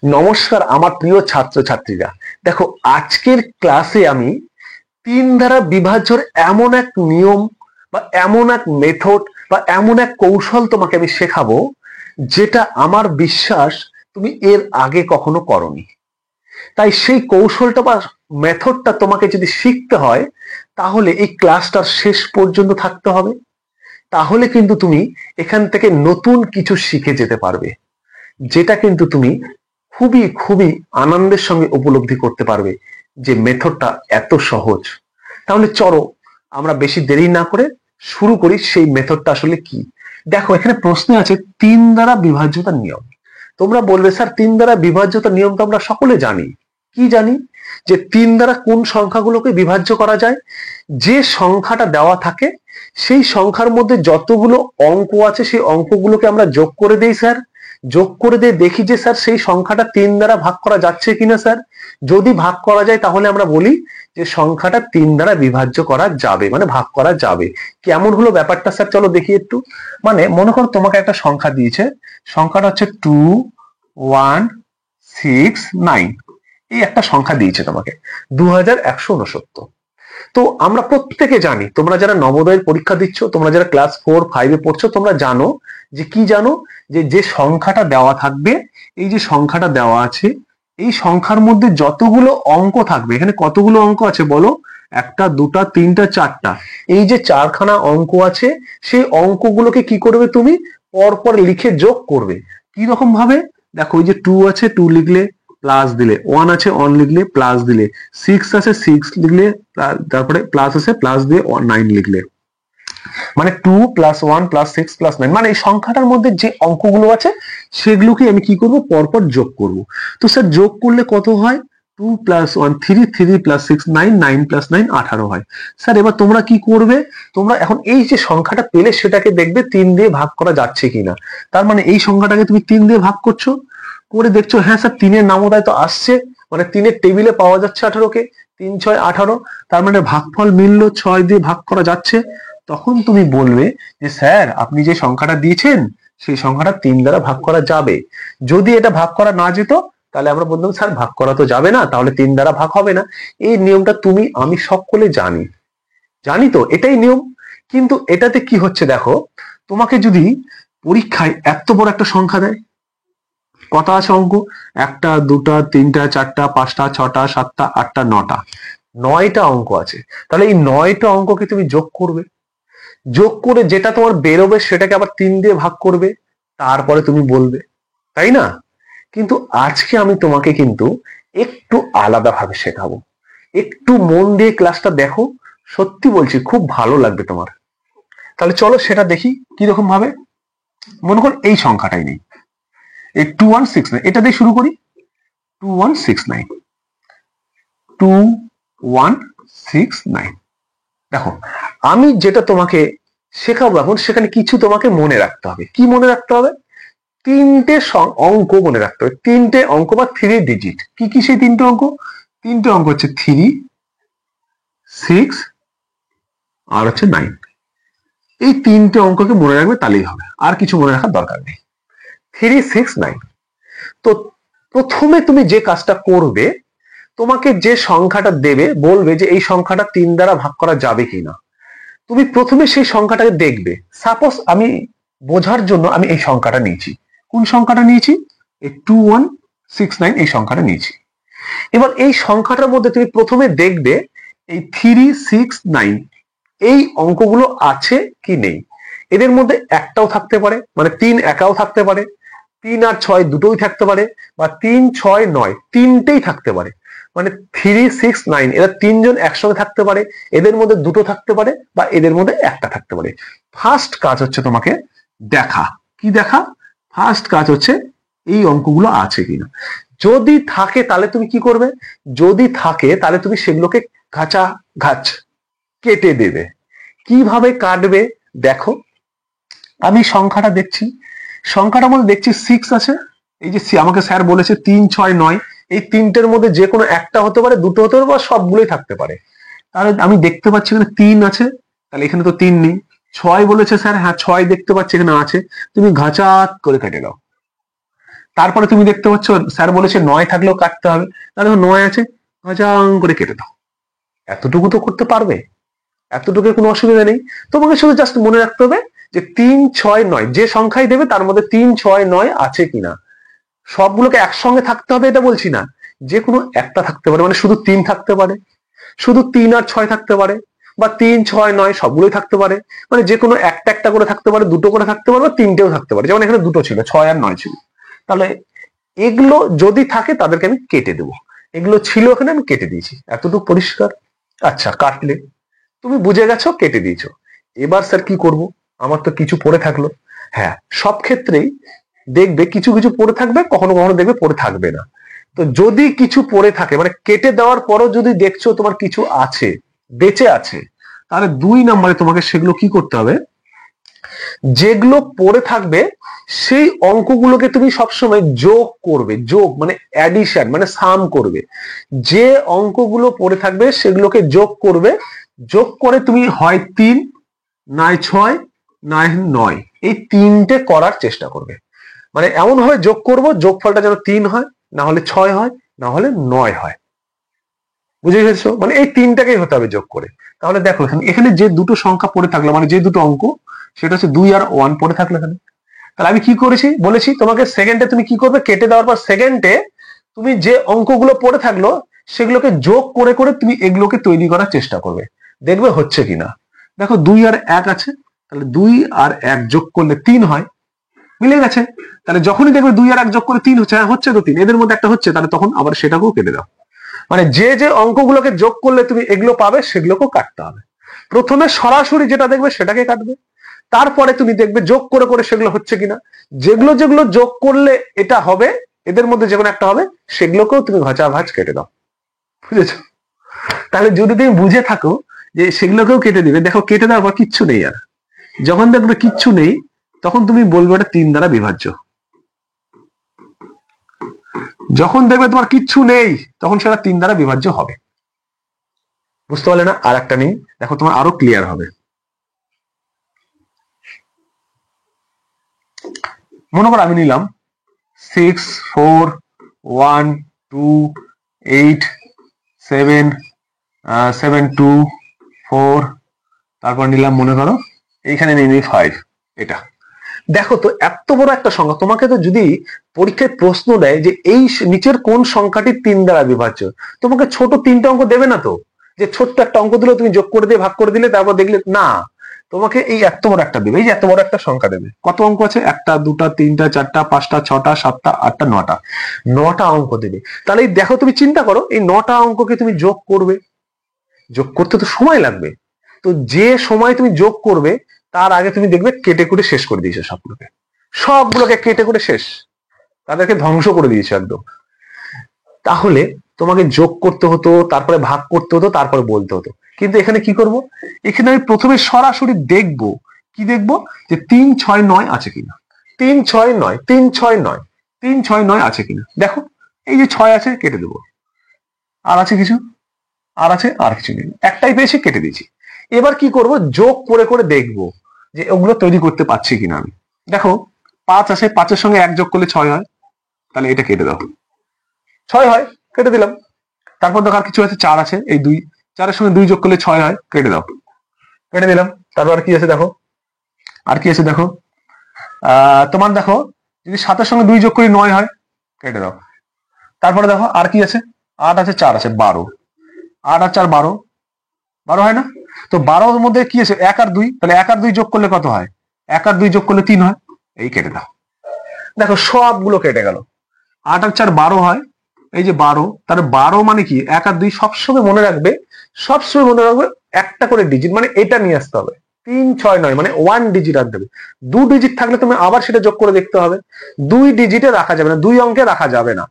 নমস্কার আমার প্রিয় ছাত্রছাত্রীরা। দেখো, আজকের ক্লাসে আমি তিন দ্বারা বিভাজ্যর এমন এক নিয়ম বা এমন এক মেথড বা এমন এক কৌশল তোমাকে আমি শেখাবো, যেটা আমার বিশ্বাস তুমি এর আগে কখনো করোনি। তাই সেই কৌশলটা বা মেথডটা তোমাকে যদি শিখতে হয়, তাহলে এই ক্লাসটার শেষ পর্যন্ত থাকতে হবে। তাহলে কিন্তু তুমি এখান থেকে নতুন কিছু শিখে যেতে পারবে, যেটা কিন্তু তুমি খুবই খুবই আনন্দের সঙ্গে উপলব্ধি করতে পারবে যে মেথডটা এত সহজ। তাহলে চলো আমরা বেশি দেরি না করে শুরু করি। সেই মেথডটা আসলে কি? দেখো, এখানে প্রশ্নে আছে তিন দ্বারা বিভাজ্যতার নিয়ম। তোমরা বলবে স্যার, তিন দ্বারা বিভাজ্যতার নিয়ম তো আমরা সকলে জানি। কি জানি? যে তিন দ্বারা কোন সংখ্যাগুলোকে বিভাজ্য করা যায়? যে সংখ্যাটা দেওয়া থাকে সেই সংখ্যার মধ্যে যতগুলো অঙ্ক আছে সেই অঙ্কগুলোকে আমরা যোগ করে দেই স্যার। যোগ করে দিয়ে দেখি যে স্যার সেই সংখ্যাটা তিন দ্বারা ভাগ করা যাচ্ছে কিনা স্যার। যদি ভাগ করা যায় তাহলে আমরা বলি যে সংখ্যাটা তিন দ্বারা বিভাজ্য করা যাবে, মানে ভাগ করা যাবে। কেমন হলো ব্যাপারটা স্যার? চলো দেখি একটু। মানে মনে করো তোমাকে একটা সংখ্যা দিয়েছে, সংখ্যাটা হচ্ছে 2169। এই একটা সংখ্যা দিয়েছে তোমাকে 2169। তো আমরা প্রত্যেকে জানি, তোমরা যারা নবোদয়ের পরীক্ষা দিচ্ছ, তোমরা যারা ক্লাস 4-5 পড়ছো, তোমরা জানো যে কি জানো, যে যে সংখ্যাটা দেওয়া থাকবে, এই যে সংখ্যাটা দেওয়া আছে, এই সংখ্যার মধ্যে যতগুলো অঙ্ক থাকবে, এখানে কতগুলো অঙ্ক আছে বলো? একটা, দুটা, তিনটা, চারটা। এই যে চারখানা অঙ্ক আছে, সেই অঙ্কগুলোকে কি করবে তুমি? পরপর লিখে যোগ করবে। কি রকম ভাবে? দেখো, ওই যে 2 আছে 2 লিখলে প্লাস দিলে, 1 আছে 1 লিখলে প্লাস দিলে, 6 আছে 6 লিখলে, তারপরে প্লাস আছে প্লাস দিয়ে 9 লিখলে, মানে 2 + 1 + 6 + 9। মানে এই সংখ্যাটার মধ্যে যে অঙ্কগুলো আছে সেগুলোকে আমি কি করব? পরপর যোগ করব। তো স্যার যোগ করলে কত হয়? 2 + 1 3, 3 + 6 9, 9 + 9 18 হয়। স্যার এবার তোমরা কি করবে? তোমরা এখন এই যে সংখ্যাটা পেলে সেটাকে দেখবে 3 দিয়ে ভাগ করা যাচ্ছে কিনা। তার মানে এই সংখ্যাটাকে তুমি 3 দিয়ে ভাগ করছো, করে দেখছো হ্যাঁ স্যার 3-এর নামতায় তো আসছে, মানে 3-এর টেবিলে পাওয়া যাচ্ছে 18কে। 3 6 18, তার মানে ভাগফল মিললো, 6 দিয়ে ভাগ করা যাচ্ছে। তখন তুমি বলবে যে স্যার আপনি যে সংখ্যাটা দিয়েছেন সেই সংখ্যাটা 3 দ্বারা ভাগ করা যাবে। যদি এটা ভাগ করা না যেত তাহলে আমরা বলতাম স্যার ভাগ করা তো যাবে না, তাহলে 3 দ্বারা ভাগ হবে না। এই নিয়মটা তুমি আমি সকলে জানি, জানি তো, এটাই নিয়ম। কিন্তু এটাতে কি হচ্ছে দেখো, তোমাকে যদি পরীক্ষায় এত বড় একটা সংখ্যা দেয়, কত আছে অঙ্ক? একটা, দুটা, তিনটা, চারটা, পাঁচটা, ছটা, সাতটা, আটটা, নটা, 9টা অঙ্ক আছে। তাহলে এই 9টা অঙ্ককে তুমি যোগ করবে, যোগ করে যেটা তোমার বেরোবে সেটাকে আবার 3 দিয়ে ভাগ করবে, তারপরে তুমি বলবে, তাই না? কিন্তু আজকে আমি তোমাকে কিন্তু একটু আলাদাভাবে শেখাবো। একটু মন দিয়ে ক্লাসটা দেখো, সত্যি বলছি খুব ভালো লাগবে তোমার। তাহলে চলো সেটা দেখি কিরকম ভাবে। মনে কর এই সংখ্যাটাই নেই, এই 2169, এটা দিয়ে শুরু করি। 2169, 2169। দেখো, আমি যেটা তোমাকে শেখাবো এখন, সেখানে কিছু তোমাকে মনে রাখতে হবে। কি মনে রাখতে হবে? তিনটে অঙ্ক মনে রাখতে হবে, তিনটে অঙ্ক বা 3 ডিজিট। কি কি সেই তিনটে অঙ্ক? তিনটে অঙ্ক হচ্ছে 3, 6 আর হচ্ছে 9। এই তিনটে অঙ্ককে মনে রাখবে, তাহলেই হবে, আর কিছু মনে রাখার দরকার নেই। 3, 6, 9। তো প্রথমে তুমি যে কাজটা করবে, তোমাকে যে সংখ্যাটা দেবে বলবে যে এই সংখ্যাটা 3 দ্বারা ভাগ করা যাবে কিনা। তুমি প্রথমে সেই সংখ্যাটাকে দেখবে। সাপোজ আমি বোঝার জন্য আমি এই সংখ্যাটা নিয়েছি। কোন সংখ্যাটা নিয়েছি? এই 2169 এই সংখ্যাটা নিয়েছি। এবার এই সংখ্যাটার মধ্যে তুমি প্রথমে দেখবে এই 3, 6, 9 এই অঙ্কগুলো আছে কি নেই। এদের মধ্যে একটাও থাকতে পারে, মানে 3 একাও থাকতে পারে, 3 আর 6 দুটোই থাকতে পারে, বা 3, 6, 9 তিনটেই থাকতে পারে। মানে 3, 6, 9 এরা তিনজন একসঙ্গে থাকতে পারে, এদের মধ্যে দুটো থাকতে পারে, বা এদের মধ্যে একটা থাকতে পারে। ফার্স্ট কাজ হচ্ছে তোমাকে দেখা। কি দেখা? ফার্স্ট কাজ হচ্ছে এই অঙ্কগুলো আছে কিনা। যদি থাকে তাহলে তুমি কি করবে? যদি থাকে তাহলে তুমি সেগুলোকে ঘাচা ঘাচ কেটে দেবে। কিভাবে কাটবে? দেখো, আমি সংখ্যাটা দেখছি, সংখ্যাটার মধ্যে দেখছি 6 আছে। এই যে আমাকে স্যার বলেছে 3, 6, 9, এই তিনটের মধ্যে যে কোনো একটা হতে পারে, দুটো হতে পারে, বা সবগুলোই থাকতে পারে। তাহলে আমি দেখতে পাচ্ছি এখানে 3 আছে, তাহলে এখানে তো 3 নেই। 6 বলেছে স্যার, হ্যাঁ 6 দেখতে পাচ্ছি এখানে আছে। তুমি ঘাচাত করে কেটে দাও। তারপরে তুমি দেখতে পাচ্ছ স্যার বলেছে 9 থাকলেও কাটতে হবে, তাহলে 9 আছে, গাজাং করে কেটে দাও। এতটুকু তো করতে পারবে, এতটুকু কোনো অসুবিধা নেই। তোমাকে শুধু জাস্ট মনে রাখতে হবে যে 3, 6, 9 যে সংখ্যাই দেবে তার মধ্যে 3, 6, 9 আছে কিনা। সবগুলোকে একসঙ্গে থাকতে হবে এটা বলছি না, যে কোনো একটা থাকতে পারে, মানে শুধু 3 থাকতে পারে, শুধু 3 আর 6 থাকতে পারে, বা 3, 6, 9 সবগুলোই থাকতে পারে, মানে যে কোনো একটা একটা করে থাকতে পারে, দুটো করে থাকতে পারে, বা তিনটেও থাকতে পারে। যেমন এখানে দুটো ছিল, 6 আর 9 ছিল। তাহলে এগুলো যদি থাকে তাদেরকে আমি কেটে দেবো, এগুলো ছিল এখানে আমি কেটে দিয়েছি। এতটুকু পরিষ্কার? আচ্ছা, কাটলে তুমি বুঝে গেছো, কেটে দিয়েছো। এবার স্যার কি করব, আমার তো কিছু পড়ে থাকলো। হ্যাঁ, সব ক্ষেত্রেই দেখবে কিছু কিছু পড়ে থাকবে, কখনো কখনো দেখবে পড়ে থাকবে না। তো যদি কিছু পড়ে থাকে, মানে কেটে দেওয়ার পরও যদি দেখছো তোমার কিছু আছে, বেঁচে আছে, তাহলে 2 নম্বরে তোমাকে সেগুলো কি করতে হবে, যেগুলো পড়ে থাকবে সেই অঙ্কগুলোকে তুমি সবসময় যোগ করবে। যোগ মানে অ্যাডিশন, মানে সাম করবে। যে অঙ্কগুলো পড়ে থাকবে সেগুলোকে যোগ করবে। যোগ করে তুমি হয় 3, নয় 6, নয় 9, এই তিনটে করার চেষ্টা করবে। মানে এমন ভাবে যোগ করবো যোগফলটা যেন 3 হয়, না হলে 6 হয়, না হলে 9 হয়। বুঝে গেছো? মানে এই তিনটাকেই হতে হবে যোগ করে। তাহলে দেখো এখানে যে দুটো সংখ্যা পড়ে থাকলো, মানে যে দুটো অঙ্ক, সেটা হচ্ছে 2 আর 1 পড়ে থাকলো এখানে। তাহলে আমি কি করেছি বলেছি তোমাকে, সেকেন্ডে তুমি কি করবে, কেটে দেওয়ার পর সেকেন্ডে তুমি যে অঙ্কগুলো পড়ে থাকলো সেগুলোকে যোগ করে করে তুমি এগুলোকে তৈরি করার চেষ্টা করবে, দেখবে হচ্ছে কিনা। দেখো 2 আর 1 আছে, তাহলে 2 আর 1 যোগ করলে 3 হয়, মিলে গেছে। তাহলে যখনই দেখবে 2 আর 1 যোগ করে 3 হচ্ছে, হ্যাঁ হচ্ছে তো 3, এদের মধ্যে একটা হচ্ছে, তাহলে তখন আবার সেটাকেও কেটে দাও। মানে যে যে অঙ্কগুলোকে যোগ করলে তুমি এগুলো পাবে সেগুলোকেও কাটতে হবে। প্রথমে সরাসরি যেটা দেখবে সেটাকে কাটবে, তারপরে তুমি দেখবে যোগ করে করে সেগুলো হচ্ছে কিনা। যেগুলো যেগুলো যোগ করলে এটা হবে, এদের মধ্যে যে কোনো একটা হবে, সেগুলোকেও তুমি ভাজা ভাজ কেটে দাও। বুঝেছো? তাহলে যদি তুমি বুঝে থাকো যে সেগুলোকেও কেটে দিবে, দেখো কেটে দেওয়ার পর কিচ্ছু নেই আর। যখন দেখবে কিচ্ছু নেই তখন তুমি বলবে এটা 3 দ্বারা বিভাজ্য। যখন দেখবে তোমার কিচ্ছু নেই তখন সেটা 3 দ্বারা বিভাজ্য হবে। বুঝতে পারলে না? আর একটা নেই, দেখো তোমার আরো ক্লিয়ার হবে। মনে করো আমি নিলাম 6, 4, 1, 2, 8, 7, 7, 2, 4, তারপর নিলাম মনে করো এইখানে নিয়ে 5। এটা দেখো তো এত বড় একটা সংখ্যা, তোমাকে তো যদি পরীক্ষায় প্রশ্ন দেয় যে এই নিচের কোন সংখ্যাটি 3 দ্বারা বিভাজ্য, তোমাকে ছোট 3টে অঙ্ক দেবে না তো, যে ছোট্ট একটা অঙ্ক দিলে তুমি যোগ করে দিয়ে ভাগ করে দিলে তারপর দেখলে না, তোমাকে এই এত বড় একটা দেবে, এই যে এত বড় একটা সংখ্যা দেবে। কত অঙ্ক আছে? 1টা, 2টা, 3টা, 4টা, 5টা, 6টা, 7টা, 8টা, 9টা, 9টা অঙ্ক দেবে। তাহলে দেখো তুমি চিন্তা করো, এই 9টা অঙ্ককে তুমি যোগ করবে, যোগ করতে তো সময় লাগবে। তো যে সময় তুমি যোগ করবে তার আগে তুমি দেখবে কেটে কুটে শেষ করে দিয়েছো সবগুলোকে, সবগুলোকে কেটে কুটে শেষ, তাদেরকে ধ্বংস করে দিয়েছো একদম। তাহলে তোমাকে যোগ করতে হতো, তারপরে ভাগ করতে হতো, তারপরে বলতে হতো। কিন্তু এখানে কি করব, এখানে আমি প্রথমে সরাসরি দেখবো, কি দেখবো, যে 3, 6, 9 আছে কিনা। 3, 6, 9, 3, 6, 9, 3, 6, 9 আছে কিনা দেখো। এই যে 6 আছে, কেটে দেবো। আর আছে কিছু? আর আছে? আর কিছু নেই, একটাই পেয়েছি, কেটে দিয়েছি। এবার কি করব, যোগ করে করে দেখবো যে ওগুলো তৈরি করতে পারছি কিনা আমি। দেখো 5 আছে, 5-এর সঙ্গে 1 যোগ করলে 6 হয়, তাহলে এটা কেটে দাও। 6 হয়, কেটে দিলাম। তারপর দেখো আর কিছু আছে, 4 আছে, এই 2, 4-এর সঙ্গে 2 যোগ করলে 6 হয়, কেটে দাও। কেটে দিলাম। তারপর আর কি আছে দেখো, আর কি আছে দেখো, তোমার দেখো যদি 7-এর সঙ্গে 2 যোগ করি 9 হয়, কেটে দাও। তারপরে দেখো আর কি আছে, 8 আছে, 4 আছে, 12, 8 আর 4 12, 12 হয় না? তো 12-এর মধ্যে কি আছে, 1 আর 2, তাহলে 1 আর 2 যোগ করলে কত হয়, 1 আর 2 যোগ করলে 3 হয়, এই কেটে দাও। দেখো সবগুলো কেটে গেল। 8 আর 4 12 হয়, এই যে 12, তাহলে 12 মানে কি, 1 আর 2 সবসময় মনে রাখবে, সবসময় মনে রাখবে একটা করে ডিজিট, মানে এটা নিয়ে আসতে হবে। 3, 6, 9 মানে 1 ডিজিট আর দেবে। 2 ডিজিট থাকলে তুমি আবার সেটা যোগ করে দেখতে হবে। 2 ডিজিটে রাখা যাবে না, 2 অঙ্কে রাখা যাবে না,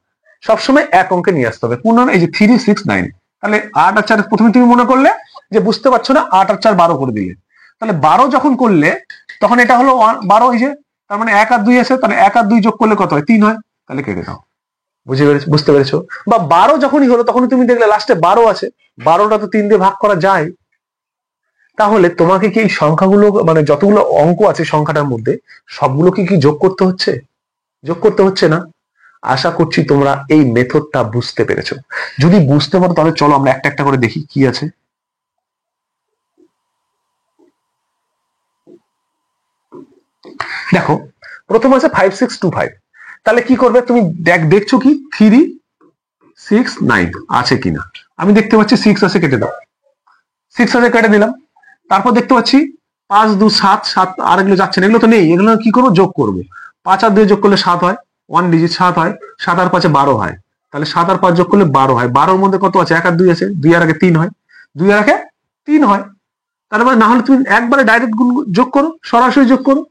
সবসময় এক অঙ্কে নিয়ে আসতে হবে। কোন, এই যে 3, 6, 9। তাহলে 8 আর 4 প্রথমে তুমি মনে করলে যে বুঝতে পারছো না, 8 আর 4 12 করে দিলে, তাহলে 12 যখন করলে তখন এটা হলো 12, এই যে তার মানে 1 আর 2 আছে, তাহলে 1 আর 2 যোগ করলে কত হয়, 3 হয়, তাহলে কেটে দাও। বুঝতে পেরেছো? বা 12 যখনই হলো তখনই তুমি দেখলে লাস্টে 12 আছে, 12টা তো 3 দিয়ে ভাগ করা যায়। তাহলে তোমাকে কি এই সংখ্যাগুলো, মানে যতগুলো অঙ্ক আছে সংখ্যাটার মধ্যে, সবগুলোকে কি যোগ করতে হচ্ছে? যোগ করতে হচ্ছে না। আশা করছি তোমরা এই মেথডটা বুঝতে পেরেছো। যদি বুঝতে পারো তাহলে চলো আমরা একটা একটা করে দেখি কি আছে। দেখো প্রথম আছে 5625, তাহলে কি করবে তুমি দেখছো কি 369 আছে কিনা। আমি দেখতে পাচ্ছি 6 আছে, কেটে দাও। 6 আছে, কেটে দিলাম। তারপর দেখতে পাচ্ছি 5 2 7 7, আর এগুলো যাচ্ছে না, এগুলো তো নেই, এগুলো কি করবো, যোগ করবো। 5 আর 2 যোগ করলে 7 হয়, 1 ডিজিট 7 হয়, 7 আর 5 12 হয়, তাহলে 7 আর 5 যোগ করলে 12 হয়। 12 মধ্যে কত আছে, 1 আর 2 আছে, 2 আর আগে 3 হয়, 2 আর আগে 3 হয়। তার মানে না হলে তুমি একবারে ডাইরেক্ট গুণ যোগ করো, সরাসরি যোগ করো,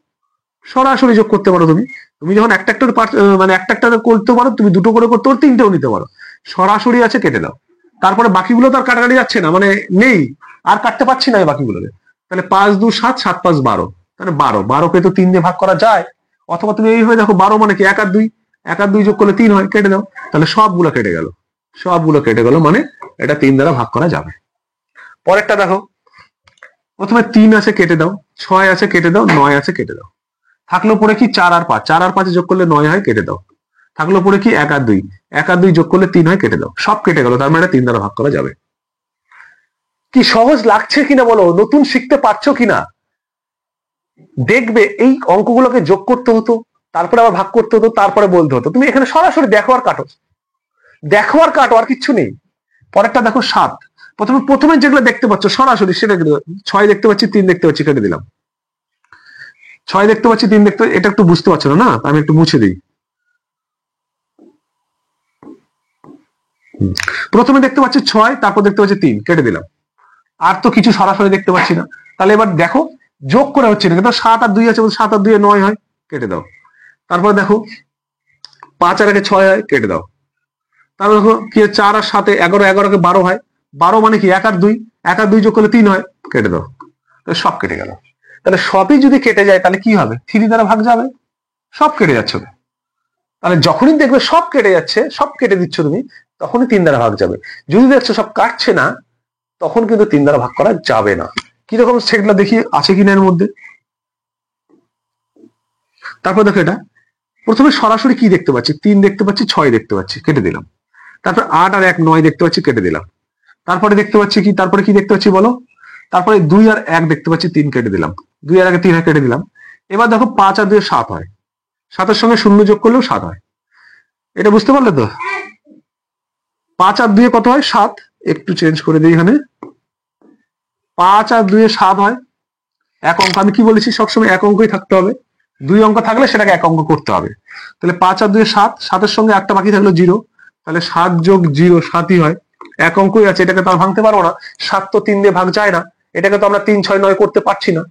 সরাসরি যোগ করতে পারো। তুমি তুমি যখন একটা একটা মানে একটা একটা করতে পারো, তুমি দুটো করে করতে পারো, তিনটেও নিতে পারো। সরাসরি আছে, কেটে দাও। তারপরে বাকিগুলো তো আর কাটাকাটি যাচ্ছে না, মানে নেই, আর কাটতে পারছি না বাকিগুলোকে। তাহলে 5 2 7 7 5 12, তাহলে 12কে তো 3 দিয়ে ভাগ করা যায়। অথবা তুমি এইভাবে দেখো 12 মানে কি 1 আর 2, 1 আর 2 যোগ করলে 3 হয়, কেটে দাও। তাহলে সবগুলো কেটে গেল, সবগুলো কেটে গেল, মানে এটা 3 দ্বারা ভাগ করা যাবে। পরেরটা দেখো, প্রথমে 3 আছে, কেটে দাও। 6 আছে, কেটে দাও। 9 আছে, কেটে দাও। থাকলো পরে কি 4 আর 5, 4 আর 5 যোগ করলে 9 হয়, কেটে দাও। থাকলো পরে কি 1 আর 2, 1 আর 2 যোগ করলে 3 হয়, কেটে দাও। সব কেটে গেল, তার মানে 3 দ্বারা ভাগ করা যাবে। কি সহজ লাগছে কিনা বলো, নতুন শিখতে পারছো কিনা। দেখবে এই অঙ্কগুলোকে যোগ করতে হতো, তারপরে আবার ভাগ করতে হতো, তারপরে বলতে হতো। তুমি এখানে সরাসরি দেখো আর কাটো, দেখো আর কাটো, আর কিচ্ছু নেই। পরেরটা দেখো 7, প্রথমে যেগুলো দেখতে পাচ্ছ সরাসরি সেটা 6 দেখতে পাচ্ছি, 3 দেখতে পাচ্ছি, কেটে দিলাম। 6 দেখতে পাচ্ছি, 3 দেখতে, এটা একটু বুঝতে পারছো না, আমি একটু মুছে দিই। প্রথমে দেখতে পাচ্ছি 6, তারপর দেখতে পাচ্ছি 3, কেটে দিলাম। আর তো কিছু সরাসরি দেখতে পাচ্ছি না। তাহলে এবার দেখো যোগ করে হচ্ছে না, কিন্তু 7 আর 2 আছে, 7 আর 2 9 হয়, কেটে দাও। তারপরে দেখো 5 আর 1 6 হয়, কেটে দাও। তারপর দেখো কি 4 আর 7 11, 11কে 12 হয়, 12 মানে কি 1 আর 2, 1 আর 2 যোগ করলে 3 হয়, কেটে দাও। সব কেটে গেল। তাহলে সবই যদি কেটে যায় তাহলে কি হবে, 3 দ্বারা ভাগ যাবে, সব কেটে যাচ্ছে। তাহলে যখনই দেখবে সব কেটে যাচ্ছে, সব কেটে দিচ্ছ তুমি, তখনই 3 দ্বারা ভাগ যাবে। যদি দেখছো সব কাটছে না, তখন কিন্তু 3 দ্বারা ভাগ করা যাবে না। কিরকম সেগুলো দেখি আছে কিনা এর মধ্যে। তারপর দেখো এটা প্রথমে সরাসরি কি দেখতে পাচ্ছি, 3 দেখতে পাচ্ছি, 6 দেখতে পাচ্ছি, কেটে দিলাম। তারপর 8 আর 1 9 দেখতে পাচ্ছি, কেটে দিলাম। তারপরে দেখতে পাচ্ছি কি, তারপরে কি দেখতে পাচ্ছি বলো, তারপরে 2 আর 1 দেখতে পাচ্ছি, 3 কেটে দিলাম। 2 আর 1 3 কেটে দিলাম। এবার দেখো 5 আর 2 7 হয়, 7 সঙ্গে 0 যোগ করলেও 7 হয়। এটা বুঝতে পারলে তো। 5 আর 2 কত হয়, 7। একটু চেঞ্জ করে দিই এখানে, 5 আর 2 7 হয়। এক অঙ্ক, আমি কি বলেছি সবসময় এক অঙ্কই থাকতে হবে, 2 অঙ্ক থাকলে সেটাকে এক অঙ্ক করতে হবে। তাহলে 5 আর 2 7, 7-এর সঙ্গে একটা বাকি থাকলো 0, তাহলে 7 যোগ 0 7ই হয়। এক অঙ্কই আছে, এটাকে তো আর ভাঙতে পারবো না, 7 তো 3 দিয়ে ভাগ যায় না, এটাকে তো আমরা 3 6 9 করতে পারছি না।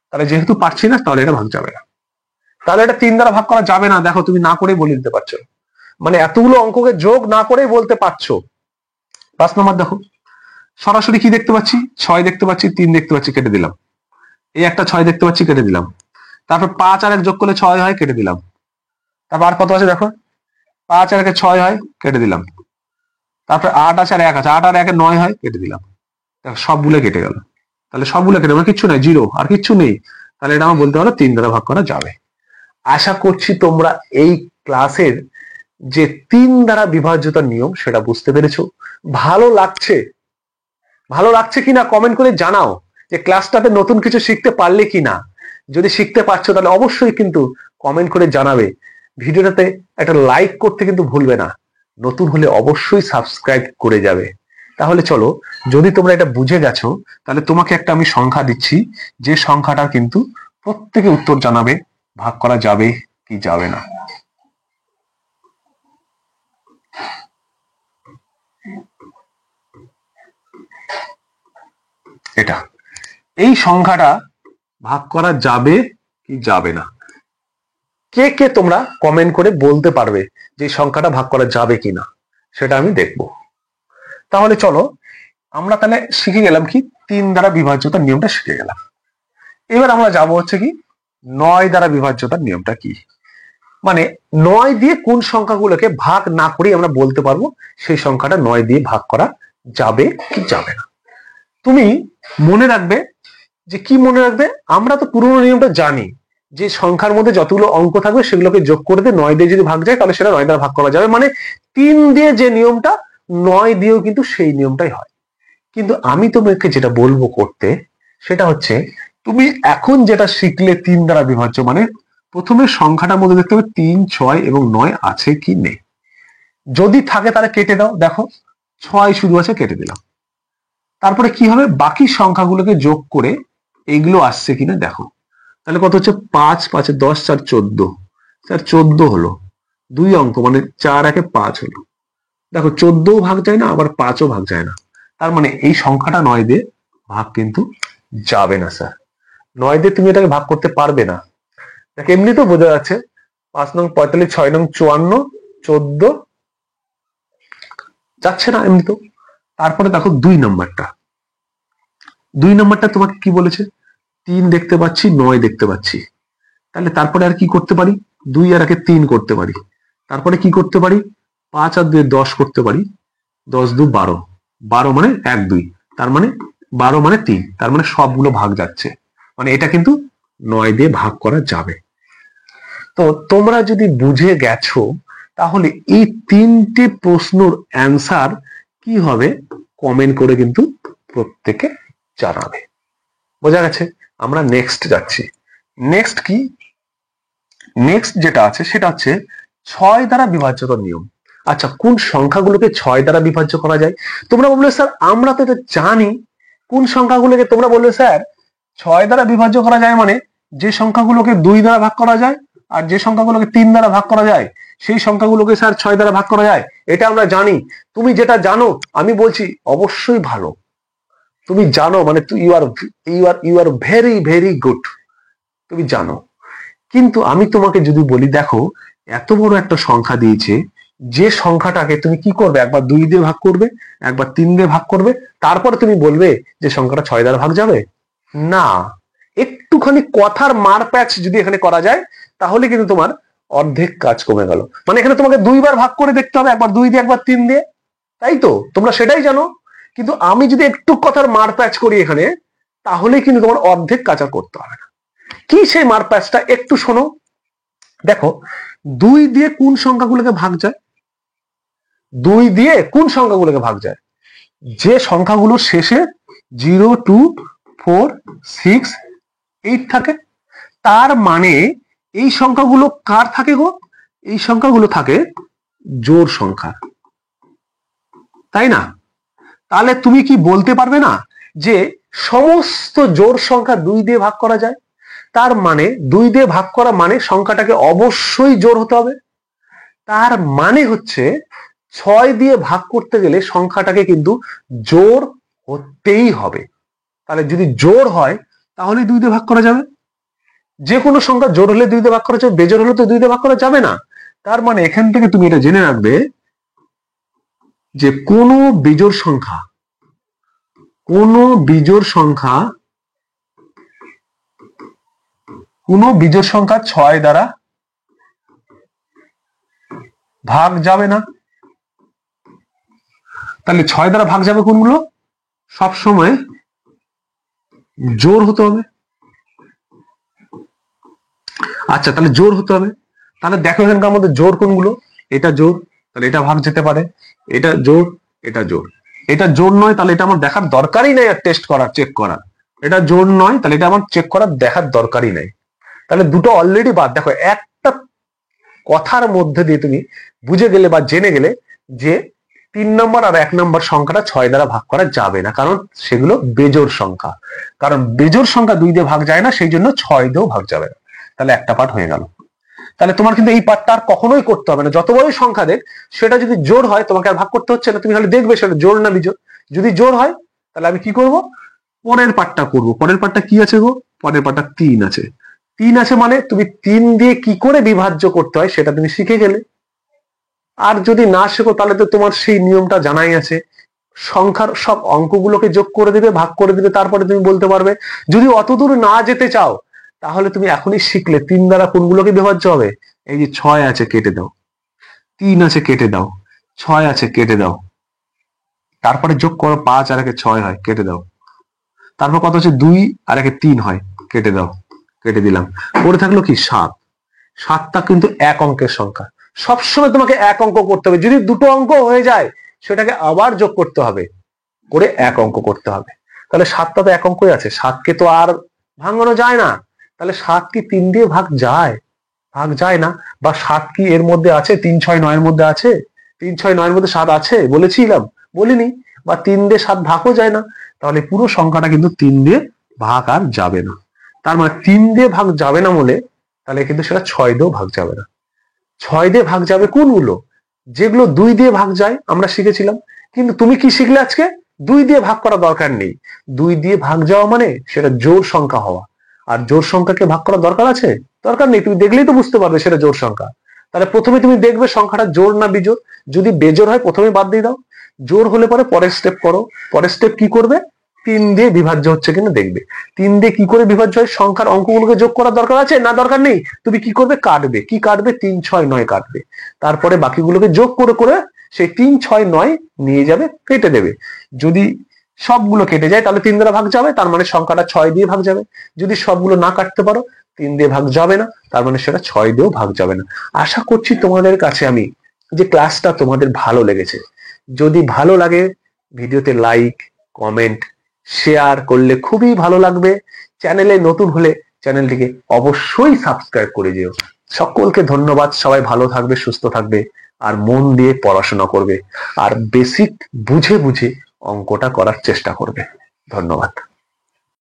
তাহলে যেহেতু পারছি না, তাহলে এটা ভাগ যাবে না। তাহলে এটা 3 দ্বারা ভাগ করা যাবে না। দেখো তুমি না করেই বলে দিতে পারছো, মানে এতগুলো অঙ্ককে যোগ না করেই বলতে পারছো। 5 নম্বর দেখো, সরাসরি কি দেখতে পাচ্ছি, 6 দেখতে পাচ্ছি, 3 দেখতে পাচ্ছি, কেটে দিলাম। এই একটা 6 দেখতে পাচ্ছি, কেটে দিলাম। তারপর 5 আর 1 যোগ করলে 6 হয়, কেটে দিলাম। তারপর আর কত আছে দেখো, 5 আর 1 6 হয়, কেটে দিলাম। তারপর 8 আছে আর 1 আছে, 8 আর 1 9 হয়, কেটে দিলাম। দেখো সবগুলো কেটে গেল। তাহলে সবগুলো কেটে, মানে কিচ্ছু নাই, 0 আর কিচ্ছু নেই। তাহলে এটা আমার বলতে পারো 3 দ্বারা ভাগ করা যাবে। আশা করছি তোমরা এই ক্লাসের যে 3 দ্বারা বিভাজ্যতার নিয়ম সেটা বুঝতে পেরেছো। ভালো লাগছে, ভালো লাগছে কিনা কমেন্ট করে জানাও, যে ক্লাসটাতে নতুন কিছু শিখতে পারলে কিনা। যদি শিখতে পারছো তাহলে অবশ্যই কিন্তু কমেন্ট করে জানাবে। ভিডিওটাতে একটা লাইক করতে কিন্তু ভুলবে না। নতুন হলে অবশ্যই সাবস্ক্রাইব করে যাবে। তাহলে চলো, যদি তোমরা এটা বুঝে গেছো, তাহলে তোমাকে একটা আমি সংখ্যা দিচ্ছি, যে সংখ্যাটা কিন্তু প্রত্যেকে উত্তর জানাবে, ভাগ করা যাবে কি যাবে না। এটা, এই সংখ্যাটা ভাগ করা যাবে কি যাবে না। কে কে তোমরা কমেন্ট করে বলতে পারবে যে সংখ্যাটা ভাগ করা যাবে কিনা, সেটা আমি দেখব। তাহলে চলো, আমরা তাহলে শিখে গেলাম কি 3 দ্বারা বিভাজ্যতার নিয়মটা শিখে গেলাম। এবার আমরা যাব হচ্ছে কি 9 দ্বারা বিভাজ্যতার নিয়মটা কি। মানে 9 দিয়ে কোন সংখ্যাগুলোকে ভাগ না করে আমরা বলতে পারবো সেই সংখ্যাটা 9 দিয়ে ভাগ করা যাবে কি যাবে না। তুমি মনে রাখবে, যে কি মনে রাখবে, আমরা তো পুরোনো নিয়মটা জানি, যে সংখ্যার মধ্যে যতগুলো অঙ্ক থাকবে সেগুলোকে যোগ করে দিয়ে 9 দিয়ে যদি ভাগ যায় তাহলে সেটা 9 দ্বারা ভাগ করা যাবে। মানে 3 দিয়ে যে নিয়মটা 9 দিয়েও কিন্তু সেই নিয়মটাই হয়। কিন্তু আমি তোমাকে যেটা বলবো করতে সেটা হচ্ছে, তুমি এখন যেটা শিখলে 3 দ্বারা বিভাজ্য, মানে প্রথমে সংখ্যাটার মধ্যে দেখতে হবে 3, 6 এবং 9 আছে কি নেই। যদি থাকে তাহলে কেটে দাও, দেখো 6 শুধু আছে, কেটে দিলাম। তারপরে কি হবে, বাকি সংখ্যাগুলোকে যোগ করে এগুলো আসছে কিনা দেখো। তাহলে কত হচ্ছে, 5, 5 10, 4 14, 14 হলো। 2 অঙ্ক মানে 4 একে 5 হলো। দেখো 14ও ভাগ যায় না, আবার 5ও ভাগ যায় না। তার মানে এই সংখ্যাটা 9 দিয়ে ভাগ কিন্তু যাবে না স্যার। 9 দিয়ে তুমি এটাকে ভাগ করতে পারবে না। দেখো এমনি তো বোঝা যাচ্ছে, 5 নং 45, 6 নং 54, 14 যাচ্ছে না এমনি তো। তারপরে দেখো 2 নম্বরটা, 2 নম্বরটা তোমাকে কি বলেছে, 3 দেখতে পাচ্ছি, 9 দেখতে পাচ্ছি। তাহলে তারপরে আর কি করতে পারি, 2 আর 1 3 করতে পারি। তারপরে কি করতে পারি, 5 আর 2 10 করতে পারি। 10 2 12, 12 মানে 1 2, তার মানে 12 মানে 3, তার মানে সবগুলো ভাগ যাচ্ছে। মানে এটা কিন্তু 9 দিয়ে ভাগ করা যাবে। তো তোমরা যদি বুঝে গেছো তাহলে এই 3টে প্রশ্নের অ্যান্সার কি হবে কমেন্ট করে কিন্তু প্রত্যেকে জানাবে। বোঝা গেছে? আমরা নেক্সট যাচ্ছি। নেক্সট কি, নেক্সট যেটা আছে সেটা হচ্ছে 6 দ্বারা বিভাজ্যতার নিয়ম। আচ্ছা, কোন সংখ্যাগুলোকে 6 দ্বারা বিভাজ্য করা যায়? তোমরা বললে স্যার আমরা তো এটা জানি। কোন সংখ্যাগুলোকে? তোমরা বললে স্যার 6 দ্বারা বিভাজ্য করা যায় মানে যে সংখ্যাগুলোকে 2 দ্বারা ভাগ করা যায় আর যে সংখ্যাগুলোকে 3 দ্বারা ভাগ করা যায় সেই সংখ্যাগুলোকে স্যার 6 দ্বারা ভাগ করা যায়। এটা আমরা জানি। তুমি যেটা জানো আমি বলছি অবশ্যই ভালো। তুমি জানো মানে you are very very good, তুমি জানো। কিন্তু আমি তোমাকে যদি বলি, দেখো এত বড় একটা সংখ্যা দিয়েছে, যে সংখ্যাটাকে তুমি কি করবে, একবার 2 দিয়ে ভাগ করবে, একবার 3 দিয়ে ভাগ করবে, তারপরে তুমি বলবে যে সংখ্যাটা 6 দ্বারা ভাগ যাবে না। একটুখানি কথার মার প্যাচ যদি এখানে করা যায় তাহলে কিন্তু তোমার অর্ধেক কাজ কমে গেল। মানে এখানে তোমাকে 2 বার ভাগ করে দেখতে হবে, একবার 2 দিয়ে একবার 3 দিয়ে, তাই তো? তোমরা সেটাই জানো। কিন্তু আমি যদি একটু কথার মার প্যাচ করি এখানে, তাহলে কিন্তু তোমার অর্ধেক কাজ আর করতে হবে না। কি সেই মার প্যাচটা একটু শোনো। দেখো 2 দিয়ে কোন সংখ্যাগুলোকে ভাগ যায়? 2 দিয়ে কোন সংখ্যাগুলোকে ভাগ যায়? যে সংখ্যাগুলো শেষে 0 2 4 6 8 থাকে। তার মানে এই সংখ্যাগুলো কার থাকে গো? এই সংখ্যাগুলো থাকে জোড় সংখ্যা, তাই না? তাহলে তুমি কি বলতে পারবে না যে সমস্ত জোড় সংখ্যা 2 দিয়ে ভাগ করা যায়? তার মানে 2 দিয়ে ভাগ করা মানে সংখ্যাটাকে অবশ্যই জোড় হতে হবে। তার মানে হচ্ছে 6 দিয়ে ভাগ করতে গেলে সংখ্যাটাকে কিন্তু জোড় হতেই হবে। তাহলে যদি জোড় হয় তাহলে 2 দিয়ে ভাগ করা যাবে। যে কোনো সংখ্যা জোড় হলে 2 দিয়ে ভাগ করা যাবে, বেজোড় হলে তো 2 দিয়ে ভাগ করা যাবে না। তার মানে এখান থেকে তুমি এটা জেনে রাখবে যে কোনো বিজোড় সংখ্যা, কোনো বিজোড় সংখ্যা, কোনো বিজোড় সংখ্যা 6 দ্বারা ভাগ যাবে না। তাহলে 6 দ্বারা ভাগ যাবে কোনগুলো? সব সময় জোড় হতে হবে। আচ্ছা, তাহলে জোড় হতে হবে। তাহলে দেখো এখানকার মধ্যে জোড় কোনগুলো? এটা জোড়, তাহলে এটা ভাগ যেতে পারে। এটা জোড়, এটা জোড়। এটা জোড় নয় তাহলে এটা আমার দেখার দরকারই নাই, আর টেস্ট করার, চেক করার। এটা জোড় নয় তাহলে এটা আমার চেক করার দেখার দরকারই নাই। তাহলে দুটো অলরেডি বাদ। দেখো একটা কথার মধ্যে দিয়ে তুমি বুঝে গেলে বা জেনে গেলে যে 3 নম্বর আর 1 নম্বর সংখ্যাটা 6 দ্বারা ভাগ করা যাবে না, কারণ সেগুলো বেজোড় সংখ্যা। কারণ বেজোড় সংখ্যা 2 দিয়ে ভাগ যায় না, সেই জন্য 6 দিয়েও ভাগ যাবে না। তাহলে একটা পার্ট হয়ে গেল। তাহলে তোমার কিন্তু এই পার্টটা আর কখনোই করতে হবে না। যত বড়ই সংখ্যা দেখ, সেটা যদি জোড় হয় তোমাকে আর ভাগ করতে হচ্ছে না। তুমি খালি দেখবে সেটা জোড় না বিজোড়। যদি জোড় হয় তাহলে আমি কি করব, পরের পার্টটা করব। পরের পার্টটা কি আছে গো? পরের পার্টটা 3 আছে। 3 আছে মানে তুমি 3 দিয়ে কি করে বিভাজ্য করতে হয় সেটা তুমি শিখে গেলে। আর যদি না শেখো তাহলে তো তোমার সেই নিয়মটা জানাই আছে। সংখ্যার সব অঙ্কগুলোকে যোগ করে দিবে, ভাগ করে দিবে, তারপরে তুমি বলতে পারবে। যদি অতদূর না যেতে চাও তাহলে তুমি এখনই শিখলে 3 দ্বারা কোনগুলোকে বিভাজ্য হবে। এই যে 6 আছে কেটে দাও, 3 আছে কেটে দাও, 6 আছে কেটে দাও, তারপরে যোগ করো 5 আর 1 6 হয়, কেটে দাও। তারপর কত হচ্ছে 2 আর 1 3 হয়, কেটে দাও। কেটে দিলাম। পড়ে থাকলো কি 7। 7টা কিন্তু এক অঙ্কের সংখ্যা। সবসময় তোমাকে এক অঙ্ক করতে হবে। যদি দুটো অঙ্ক হয়ে যায় সেটাকে আবার যোগ করতে হবে, করে এক অঙ্ক করতে হবে। তাহলে 7টা তো এক অঙ্কই আছে, 7কে তো আর ভাঙানো যায় না। তাহলে 7 কি 3 দিয়ে ভাগ যায়? ভাগ যায় না। বা 7 কি এর মধ্যে আছে? 3, 6, 9 এর মধ্যে আছে? 3, 6, 9 এর মধ্যে 7 আছে বলেছিলাম? বলিনি। বা 3 দিয়ে 7 ভাগও যায় না। তাহলে পুরো সংখ্যাটা কিন্তু 3 দিয়ে ভাগ আর যাবে না। তার মানে 3 দিয়ে ভাগ যাবে না বলে তাহলে কিন্তু সেটা 6 দিয়েও ভাগ যাবে না। 6 দিয়ে ভাগ যাবে কোনগুলো? যেগুলো 2 দিয়ে ভাগ যায় আমরা শিখেছিলাম। কিন্তু তুমি কি শিখলে আজকে? 2 দিয়ে ভাগ করা দরকার নেই। 2 দিয়ে ভাগ যাওয়া মানে সেটা জোড় সংখ্যা হওয়া। আর জোড় সংখ্যাকে ভাগ করা দরকার আছে? দরকার নেই। তুমি দেখলেই তো বুঝতে পারবে সেটা জোড় সংখ্যা। তাহলে প্রথমে তুমি দেখবে সংখ্যাটা জোড় না বিজোড়। যদি বেজোড় হয় প্রথমে বাদ দিয়ে দাও, জোড় হলে পরে পরের স্টেপ করো। পরের স্টেপ কি করবে? 3 দিয়ে বিভাজ্য হচ্ছে কিনা দেখবে। 3 দিয়ে কি করে বিভাজ্য হয়? সংখ্যার অঙ্কগুলোকে যোগ করার দরকার আছে না? দরকার নেই। তুমি কি করবে? কাটবে। কি কাটবে? 3, 6, 9 কাটবে। তারপরে বাকিগুলোকে যোগ করে করে সেই 3, 6, 9 নিয়ে যাবে, কেটে দেবে। যদি সবগুলো কেটে যায় তাহলে 3 দ্বারা ভাগ যাবে, তার মানে সংখ্যাটা 6 দিয়ে ভাগ যাবে। যদি সবগুলো না কাটতে পারো, 3 দিয়ে ভাগ যাবে না, তার মানে সেটা 6 দিয়েও ভাগ যাবে না। আশা করছি তোমাদের কাছে আমি যে ক্লাসটা তোমাদের ভালো লেগেছে। যদি ভালো লাগে ভিডিওতে লাইক, কমেন্ট, শেয়ার করলে খুবই ভালো লাগবে। চ্যানেলে নতুন হলে চ্যানেলটিকে অবশ্যই সাবস্ক্রাইব করে যেও। সকলকে ধন্যবাদ। সবাই ভালো থাকবে, সুস্থ থাকবে, আর মন দিয়ে পড়াশোনা করবে, আর বেসিক বুঝে বুঝে অঙ্কটা করার চেষ্টা করবে। ধন্যবাদ।